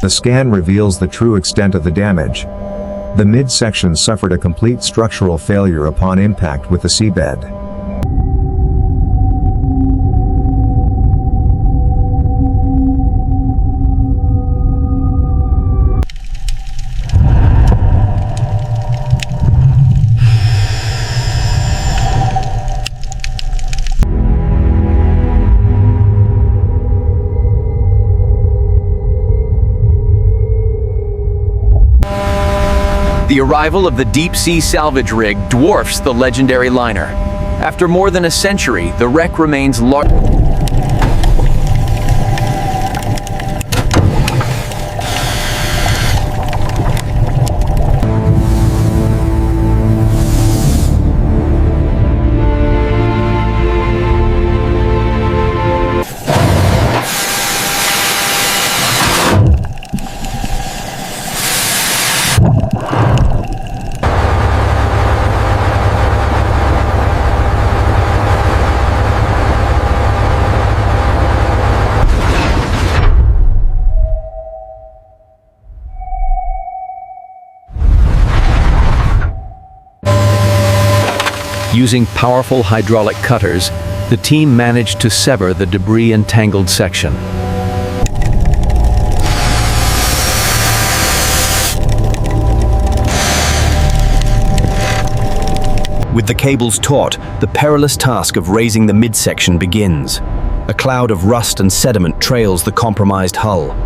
The scan reveals the true extent of the damage. The midsection suffered a complete structural failure upon impact with the seabed. The arrival of the deep-sea salvage rig dwarfs the legendary liner. After more than a century, the wreck remains large. Using powerful hydraulic cutters, the team managed to sever the debris-entangled section. With the cables taut, the perilous task of raising the midsection begins. A cloud of rust and sediment trails the compromised hull.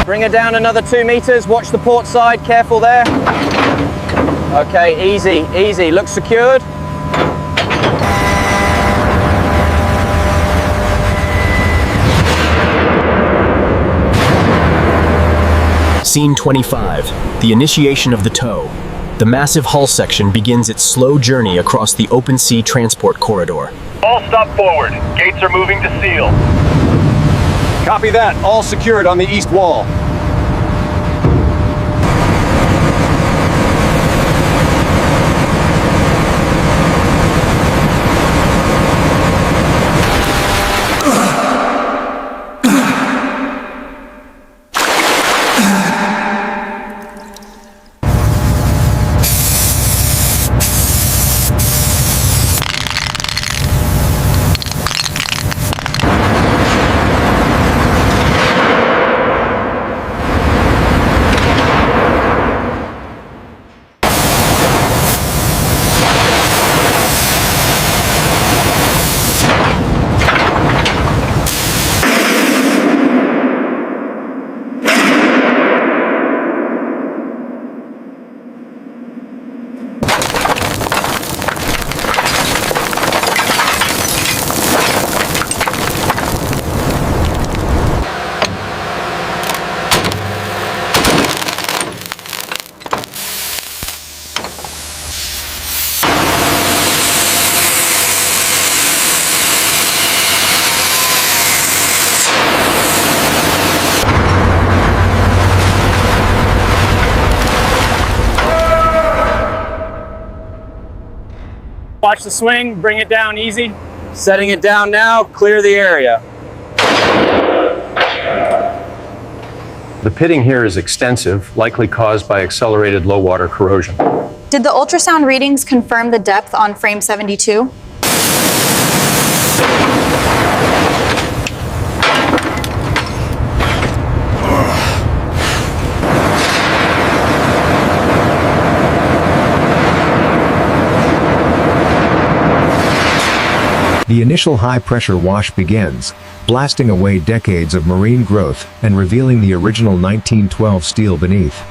Bring her down another 2 meters, watch the port side, careful there. Okay, easy, easy, looks secured. Scene 25, the initiation of the tow. The massive hull section begins its slow journey across the open sea transport corridor. All stop forward. Gates are moving to seal. Copy that. All secured on the east wall. Watch the swing, bring it down easy. Setting it down now, clear the area. The pitting here is extensive, likely caused by accelerated low water corrosion. Did the ultrasound readings confirm the depth on frame 72? The initial high-pressure wash begins, blasting away decades of marine growth and revealing the original 1912 steel beneath.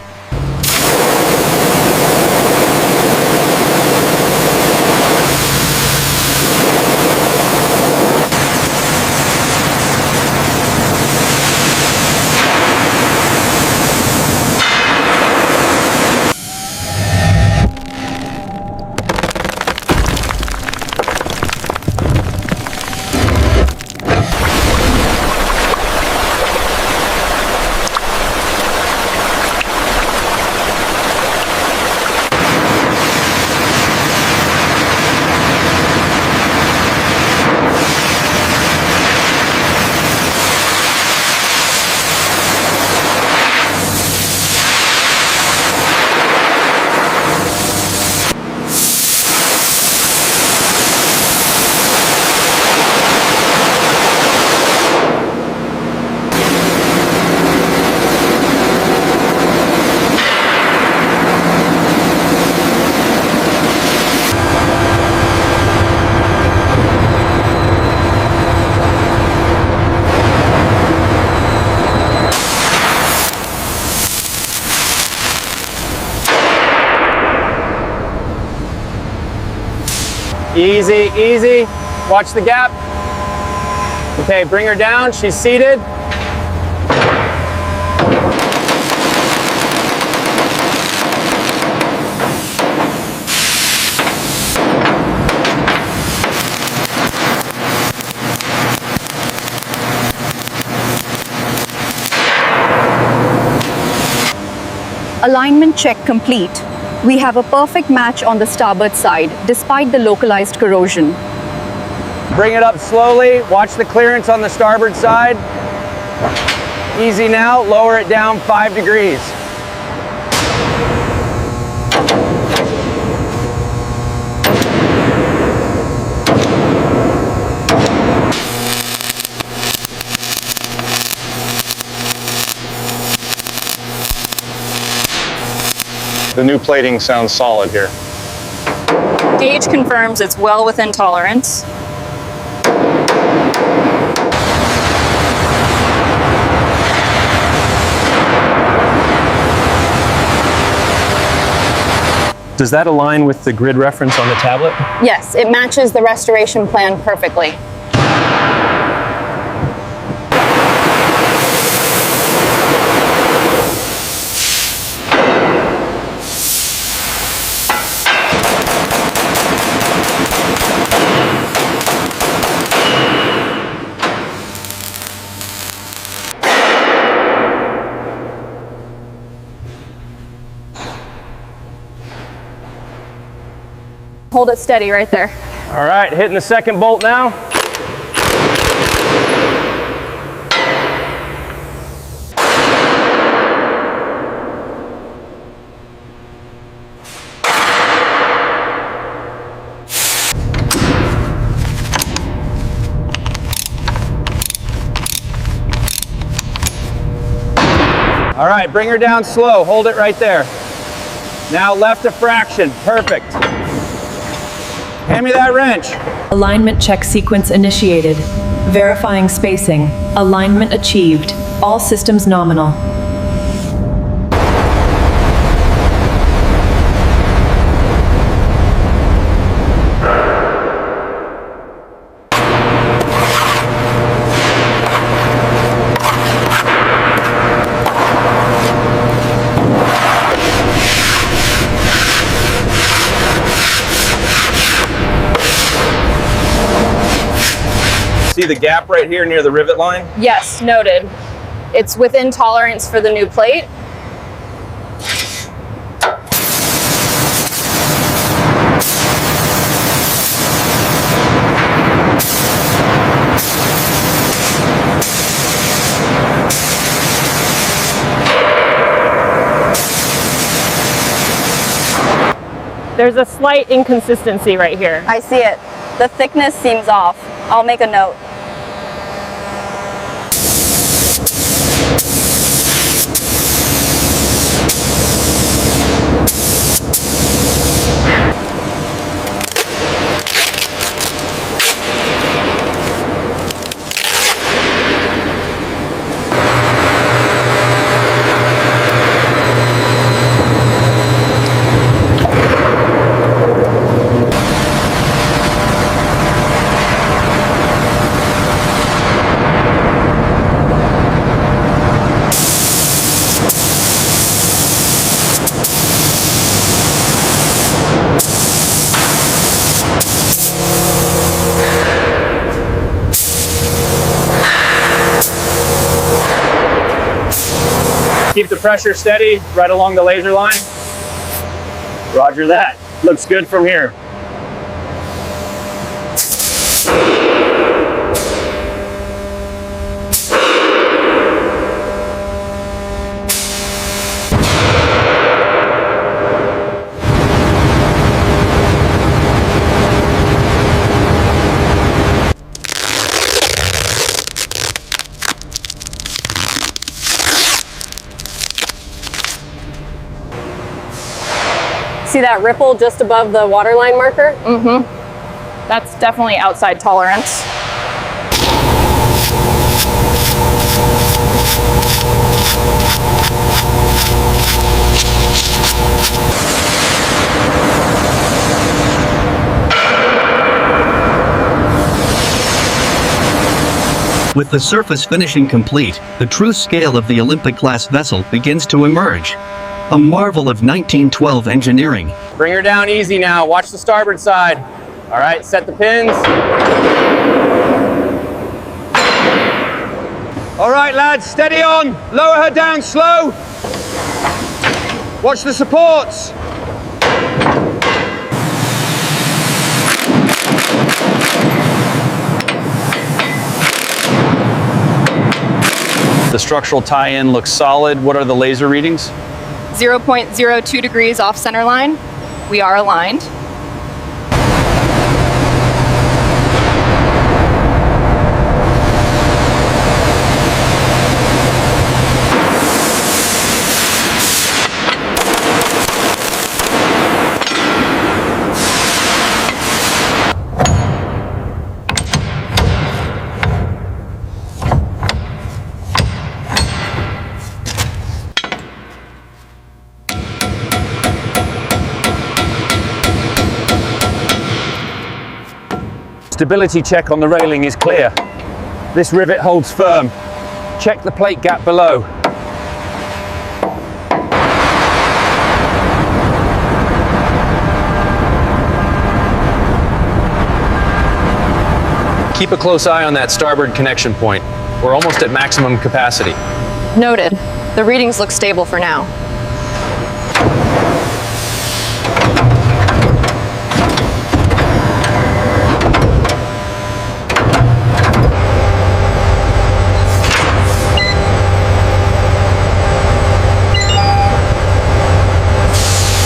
Easy, easy. Watch the gap. Okay, bring her down. She's seated. Alignment check complete. We have a perfect match on the starboard side, despite the localized corrosion. Bring it up slowly. Watch the clearance on the starboard side. Easy now. Lower it down 5 degrees. The new plating sounds solid here. Gauge confirms it's well within tolerance. Does that align with the grid reference on the tablet? Yes, it matches the restoration plan perfectly. Hold it steady right there. All right, hitting the second bolt now. All right, bring her down slow. Hold it right there. Now left a fraction. Perfect. Hand me that wrench. Alignment check sequence initiated. Verifying spacing. Alignment achieved. All systems nominal. See the gap right here near the rivet line? Yes, noted. It's within tolerance for the new plate. There's a slight inconsistency right here. I see it. The thickness seems off. I'll make a note. Keep the pressure steady right along the laser line. Roger that. Looks good from here. See that ripple just above the waterline marker? Mm-hmm. That's definitely outside tolerance. With the surface finishing complete, the true scale of the Olympic-class vessel begins to emerge. A marvel of 1912 engineering. Bring her down easy now. Watch the starboard side. All right, set the pins. All right, lads, steady on. Lower her down slow. Watch the supports. The structural tie-in looks solid. What are the laser readings? 0.02 degrees off center line. We are aligned. Stability check on the railing is clear. This rivet holds firm. Check the plate gap below. Keep a close eye on that starboard connection point. We're almost at maximum capacity. Noted. The readings look stable for now.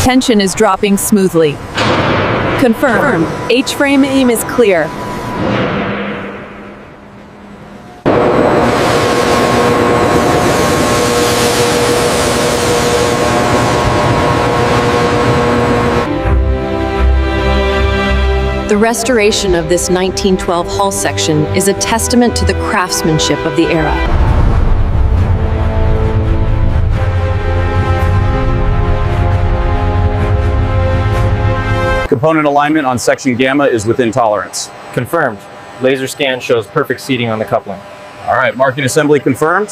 Tension is dropping smoothly. Confirm. H-frame aim is clear. The restoration of this 1912 hull section is a testament to the craftsmanship of the era. Component alignment on section gamma is within tolerance. Confirmed. Laser scan shows perfect seating on the coupling. All right, marking assembly confirmed.